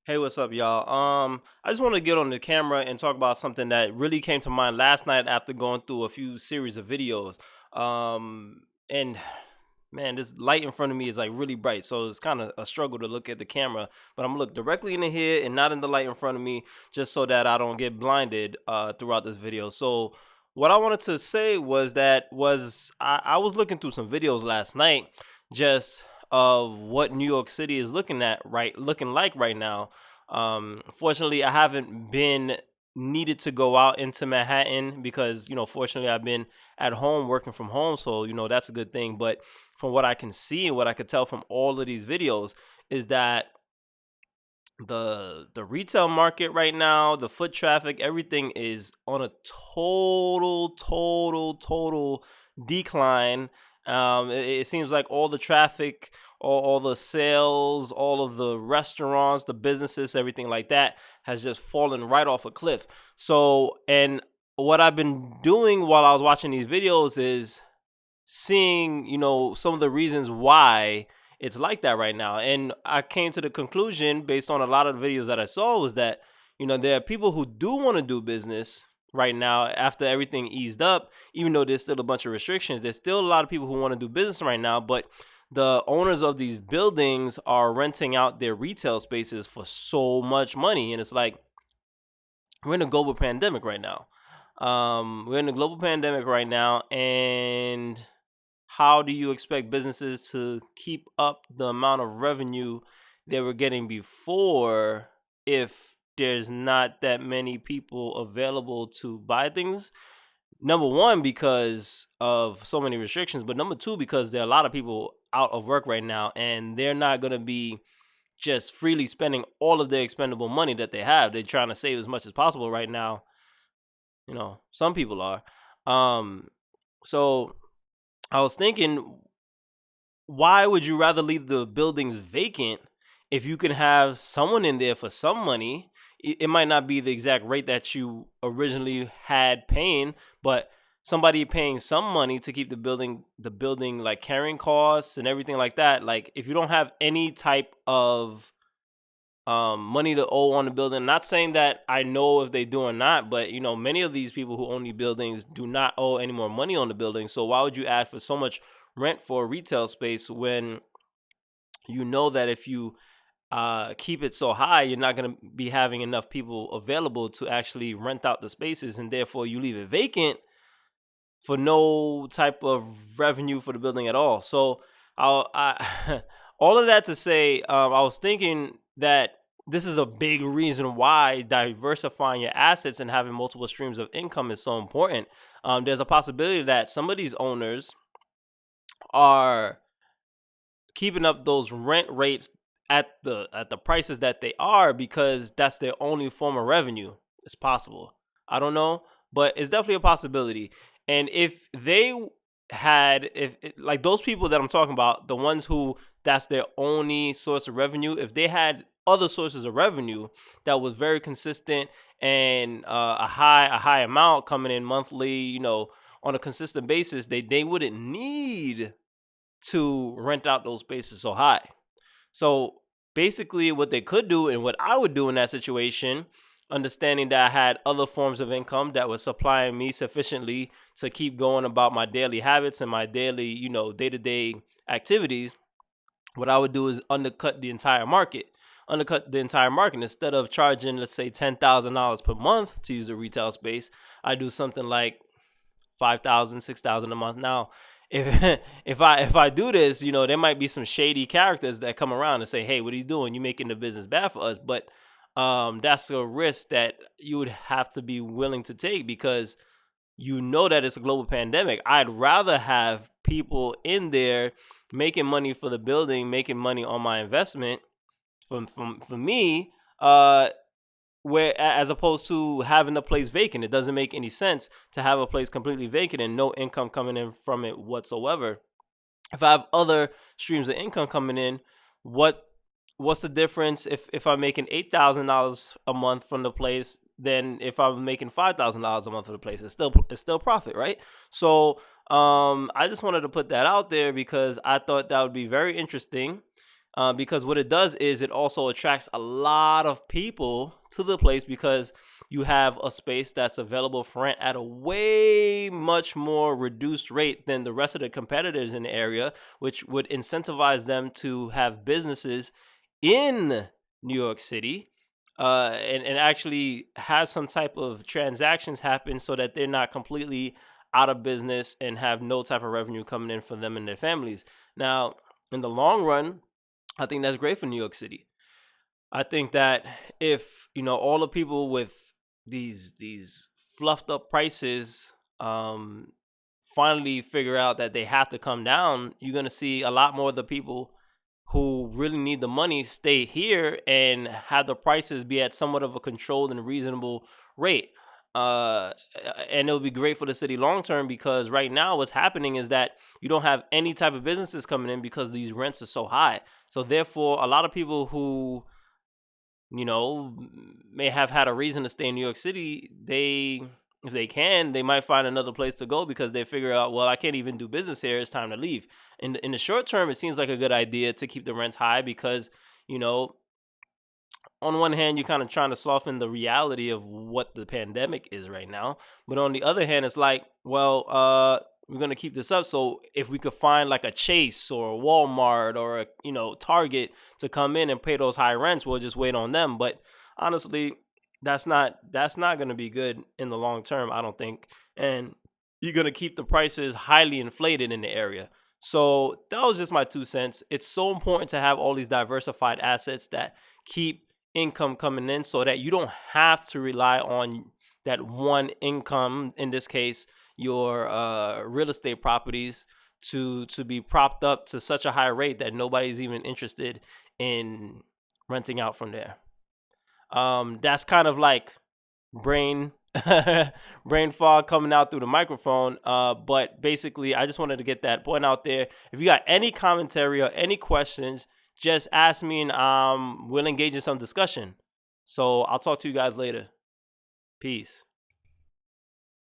Hey, what's up, y'all? I just want to get on the camera and talk about something that really came to mind last night after going through a few series of videos. And man, this light in front of me is like really bright, so it's kind of a struggle to look at the camera. But I'm gonna look directly in the head and not in the light in front of me, just so that I don't get blinded throughout this video. So, what I wanted to say was I was looking through some videos last night, just of what New York City is looking like right now. Fortunately, I haven't been needed to go out into Manhattan because fortunately, I've been at home working from home, so that's a good thing. But from what I can see and what I could tell from all of these videos is that the retail market right now, the foot traffic, everything is on a total decline. It seems like all the traffic, all the sales, all of the restaurants, the businesses, everything like that has just fallen right off a cliff. So, and what I've been doing while I was watching these videos is seeing, some of the reasons why it's like that right now. And I came to the conclusion based on a lot of the videos that I saw was that, there are people who do want to do business right now after everything eased up, even though there's still a bunch of restrictions. There's still a lot of people who want to do business right now, but the owners of these buildings are renting out their retail spaces for so much money. And it's like, we're in a global pandemic right now. We're in a global pandemic right now, and how do you expect businesses to keep up the amount of revenue they were getting before if there's not that many people available to buy things? Number one, because of so many restrictions, but number two, because there are a lot of people out of work right now and they're not going to be just freely spending all of their expendable money that they have. They're trying to save as much as possible right now. Some people are. So I was thinking, why would you rather leave the buildings vacant if you can have someone in there for some money? It might not be the exact rate that you originally had paying, but somebody paying some money to keep the building like carrying costs and everything like that. Like if you don't have any type of money to owe on the building. Not saying that I know if they do or not, but many of these people who own these buildings do not owe any more money on the building. So why would you ask for so much rent for a retail space when you know that if you keep it so high, you're not going to be having enough people available to actually rent out the spaces, and therefore you leave it vacant for no type of revenue for the building at all. So I all of that to say, I was thinking that this is a big reason why diversifying your assets and having multiple streams of income is so important. There's a possibility that some of these owners are keeping up those rent rates at the prices that they are because that's their only form of revenue. It's possible. I don't know, but it's definitely a possibility. And if they had like those people that I'm talking about, the ones who that's their only source of revenue, if they had other sources of revenue that was very consistent and a high amount coming in monthly, on a consistent basis, they wouldn't need to rent out those spaces so high. So basically, what they could do and what I would do in that situation, understanding that I had other forms of income that was supplying me sufficiently to keep going about my daily habits and my daily, day to day activities, what I would do is undercut the entire market. Undercut the entire market instead of charging, let's say, $10,000 per month to use a retail space. I do something like 5,000, 6,000 a month. Now, if if I do this, there might be some shady characters that come around and say, "Hey, what are you doing? You making the business bad for us." But that's a risk that you would have to be willing to take because that it's a global pandemic. I'd rather have people in there making money for the building, making money on my investment from for me. Where as opposed to having the place vacant. It doesn't make any sense to have a place completely vacant and no income coming in from it whatsoever. If I have other streams of income coming in, what what's the difference if I'm making $8,000 a month from the place than if I'm making $5,000 a month for the place? It's still profit, right? So I just wanted to put that out there because I thought that would be very interesting. because what it does is it also attracts a lot of people to the place because you have a space that's available for rent at a way much more reduced rate than the rest of the competitors in the area, which would incentivize them to have businesses in New York City, and actually have some type of transactions happen so that they're not completely out of business and have no type of revenue coming in for them and their families. Now, in the long run, I think that's great for New York City. I think that if all the people with these fluffed up prices finally figure out that they have to come down, you're gonna see a lot more of the people who really need the money stay here and have the prices be at somewhat of a controlled and reasonable rate. Uh, and it'll be great for the city long term because right now what's happening is that you don't have any type of businesses coming in because these rents are so high. So therefore, a lot of people who may have had a reason to stay in New York City, if they can, they might find another place to go because they figure out, well, I can't even do business here. It's time to leave. In the short term, it seems like a good idea to keep the rents high because, you know, on one hand, you're kind of trying to soften the reality of what the pandemic is right now. But on the other hand, it's like, well, we're gonna keep this up. So if we could find like a Chase or a Walmart or a Target to come in and pay those high rents, we'll just wait on them. But honestly, that's not gonna be good in the long term, I don't think. And you're gonna keep the prices highly inflated in the area. So that was just my 2 cents. It's so important to have all these diversified assets that keep income coming in so that you don't have to rely on that one income, in this case your real estate properties, to be propped up to such a high rate that nobody's even interested in renting out from there. That's kind of like brain brain fog coming out through the microphone, but basically I just wanted to get that point out there. If you got any commentary or any questions, just ask me and we'll engage in some discussion. So I'll talk to you guys later. Peace.